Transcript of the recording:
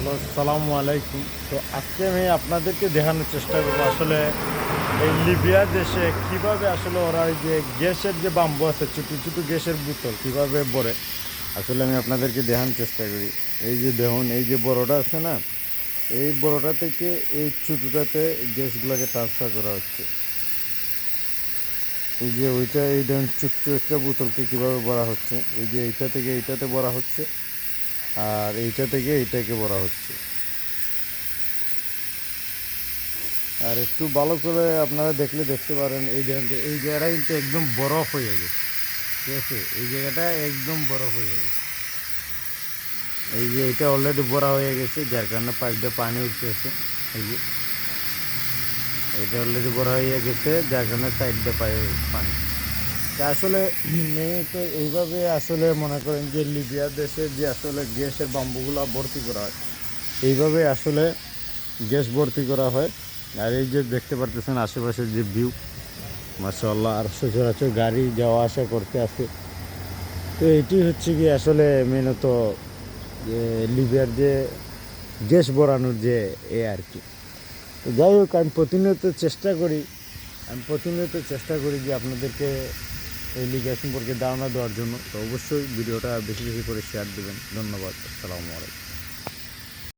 Hello, আসসালামু আলাইকুম। তো আজকে আমি আপনাদেরকে দেখানোর চেষ্টা করবো আসলে এই লিবিয়া দেশে কিভাবে আসলে ওরা ওই যে গ্যাসের যে বাম্বু আছে, ছোটো ছোটো গ্যাসের বোতল কিভাবে ভরে। আসলে আমি আপনাদেরকে দেখানোর চেষ্টা করি। এই যে দেখুন, এই যে বড়টা আছে না, এই বড়টা থেকে এই ছোটোটাতে গ্যাসগুলোকে ট্রান্সফার করা হচ্ছে। এই যে ওইটা, এই ধরুন ছোট্ট একটা বোতলকে কীভাবে ভরা হচ্ছে, এই যে এইটা থেকে এইটাতে ভরা হচ্ছে, আর এইটা থেকে এইটাকে ভরা হচ্ছে। আর একটু ভালো করে আপনারা দেখলে দেখতে পারেন, এই জায়গাটা কিন্তু একদম বরফ হয়ে গেছে। ঠিক আছে, এই জায়গাটা একদম বরফ হয়ে গেছে। এই যে এটা অলরেডি বড়া হয়ে গেছে, যার কারণে পাইপ দিয়ে পানি উঠতেছে। এই যে এটা অলরেডি বড়া হয়ে গেছে, যার কারণে সাইড দিয়ে পানি। তা আসলে তো এইভাবে আসলে মনে করেন যে লিবিয়া দেশে যে আসলে গ্যাসের বাম্বুগুলো ভর্তি করা হয়, এইভাবে আসলে গ্যাস ভর্তি করা হয়। আর এই যে দেখতে পারতেছেন আশেপাশের যে ভিউ, মাশাআল্লাহ, আর সচরাচর গাড়ি যাওয়া আসা করতে আসে। তো এটি হচ্ছে কি আসলে মেনত যে লিবিয়ার যে গ্যাস ভরানোর যে আর কি। তো যাই হোক, আমি প্রতিনিয়ত চেষ্টা করি যে আপনাদেরকে এই লিবিয়া সম্পর্কে ধারণা দেওয়ার জন্য। তো অবশ্যই ভিডিওটা বেশি বেশি করে শেয়ার দেবেন। ধন্যবাদ। আসসালামু আলাইকুম।